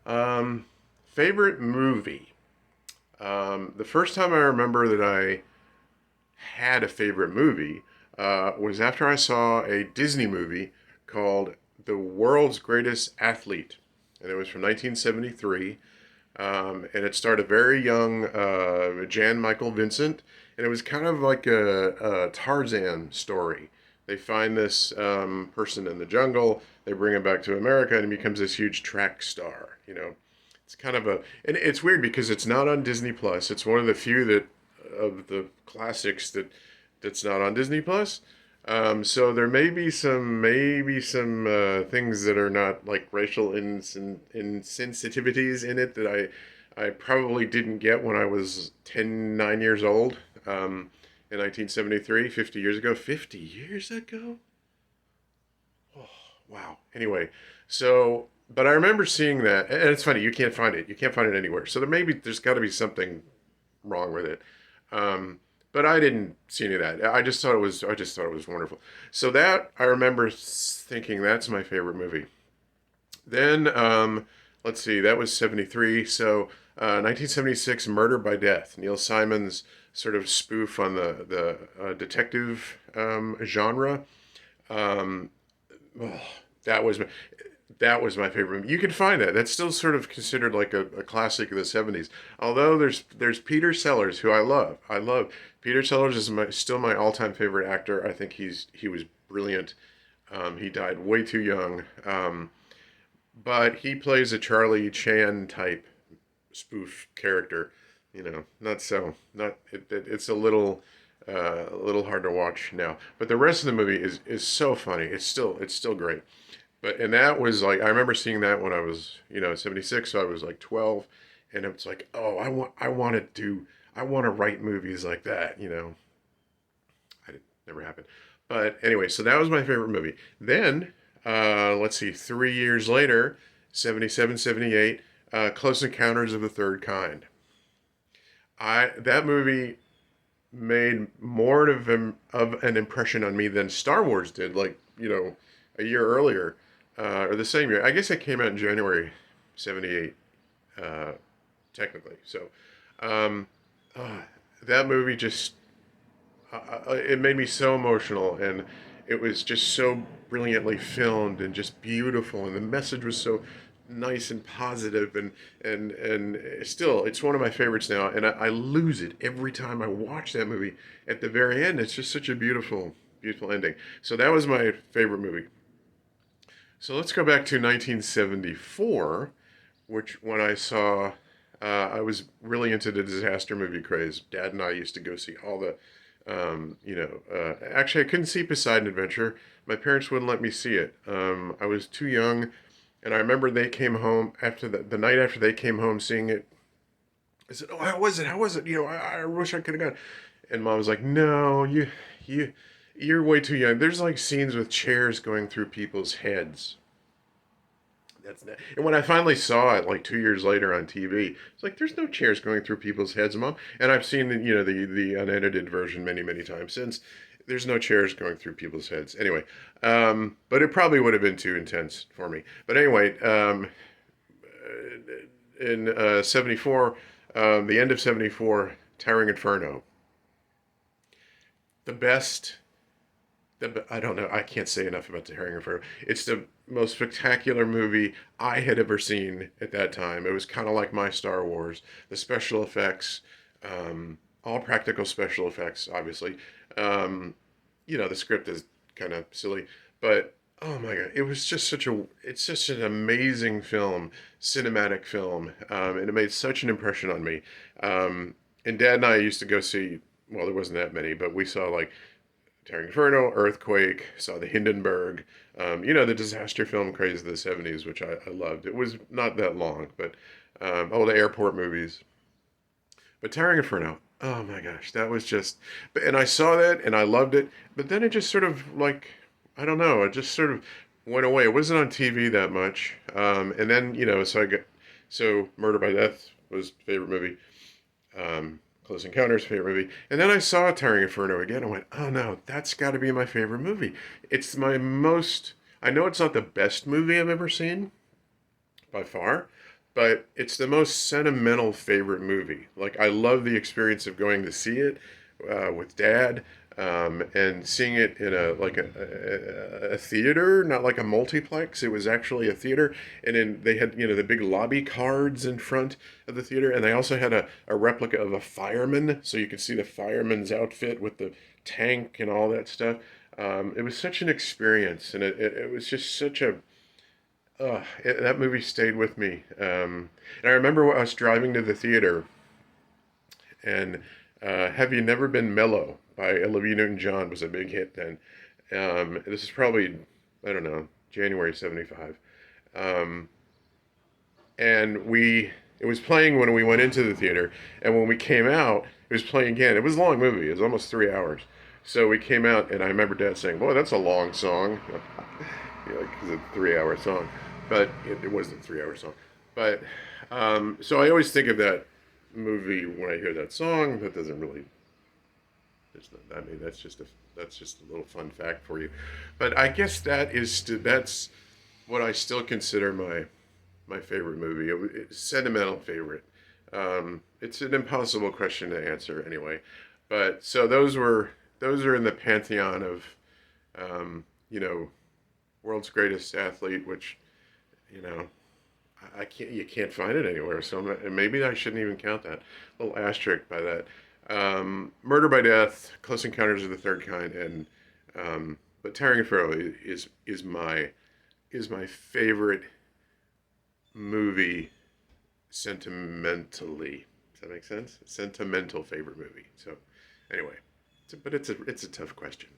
Um, Favorite movie. The first time I remember that I had a favorite movie was after I saw a Disney movie called The World's Greatest Athlete. And it was from 1973. And it starred a very young Jan Michael Vincent. And it was kind of like a Tarzan story. They find this person in the jungle, they bring him back to America, and he becomes this huge track star. It's kind of and it's weird because it's not on Disney Plus. It's one of the few that of the classics that's not on Disney Plus. So there may be some things that are not like racial insensitivities in it that I probably didn't get when I was 9 years old in 1973, 50 years ago. 50 years ago? Oh, wow. Anyway, so but I remember seeing that, and it's funny. You can't find it. You can't find it anywhere. So there's got to be something wrong with it. Um, but I didn't see any of that. I just thought it was wonderful. So that I remember thinking that's my favorite movie. Then let's see, that was 73. So 1976, Murder by Death, Neil Simon's sort of spoof on the detective genre. Um, oh, that was that was my favorite movie. You can find that. That's still sort of considered like a classic of the 70s. Although there's Peter Sellers, who I love. I love Peter Sellers is still my all-time favorite actor. I think he was brilliant. He died way too young. But he plays a Charlie Chan type spoof character. It's a little hard to watch now. But the rest of the movie is so funny. It's still great. But and that was like I remember seeing that when I was 76, so I was like 12, and it's like, oh, I want to write movies like that. Never happened. But anyway, so that was my favorite movie. Then let's see, 3 years later, 77, 78, Close Encounters of the Third Kind. I That movie made more of an impression on me than Star Wars did, like, a year earlier, or the same year. I guess it came out in January 78, uh, technically. So, um, uh, that movie just, it made me so emotional, and it was just so brilliantly filmed and just beautiful, and the message was so nice and positive, and still it's one of my favorites now, and I lose it every time I watch that movie. At the very end, it's just such a beautiful ending. So that was my favorite movie. So let's go back to 1974, which when I saw, I was really into the disaster movie craze. Dad and I used to go see all the, actually, I couldn't see Poseidon Adventure. My parents wouldn't let me see it. I was too young, and I remember they came home after the night after they came home seeing it. I said, "Oh, how was it? How was it? I wish I could have gone." And Mom was like, "No, you, you're way too young. There's like scenes with chairs going through people's heads." That's not, and when I finally saw it like 2 years later on TV, it's like there's no chairs going through people's heads, Mom. And I've seen the unedited version many times since. There's no chairs going through people's heads. Anyway, but it probably would have been too intense for me. But anyway, in '74, the end of '74, Towering Inferno, the best I don't know. I can't say enough about The Herring Inferno. It's the most spectacular movie I had ever seen at that time. It was kind of like my Star Wars. The special effects, all practical special effects, obviously. Um, the script is kind of silly, but oh my god, it's just an amazing film, cinematic film, and it made such an impression on me. And Dad and I used to go see. Well, there wasn't that many, but we saw like Towering Inferno, Earthquake, saw the Hindenburg, the disaster film craze of the 70s, which I loved. It was not that long, but all the airport movies. But Towering Inferno, oh my gosh, that was just, and I saw that and I loved it, but then it just sort of like, I don't know, it just sort of went away. It wasn't on TV that much. And then, so Murder by Death was favorite movie. Close Encounters, favorite movie. And then I saw Towering Inferno again. I went, oh no, that's got to be my favorite movie. It's I know it's not the best movie I've ever seen by far, but it's the most sentimental favorite movie. Like I love the experience of going to see it with Dad, and seeing it in a theater, not like a multiplex. It was actually a theater, and then they had the big lobby cards in front of the theater, and they also had a replica of a fireman, so you could see the fireman's outfit with the tank and all that stuff. It was such an experience, and it was just such a that movie stayed with me. And I remember us driving to the theater, and Have You Never Been Mellow by Olivia Newton-John was a big hit then. This is probably, I don't know, January 75. Um, and it was playing when we went into the theater, and when we came out, it was playing again. It was a long movie, it was almost 3 hours. So we came out, and I remember Dad saying, "Boy, that's a long song." Because it's a 3 hour song, but it wasn't a 3 hour song. But so I always think of that movie when I hear that song. That doesn't really. I mean, that's just a little fun fact for you. But I guess that's what I still consider my favorite movie. It's sentimental favorite. It's an impossible question to answer anyway. But so those are in the pantheon of you know world's greatest athlete, which you know I can't you can't find it anywhere. So maybe I shouldn't even count that little asterisk by that. Murder by Death, Close Encounters of the Third Kind, and but Tarring and Farrow is my favorite movie sentimentally. Does that make sense? Sentimental favorite movie. So anyway, but it's a tough question.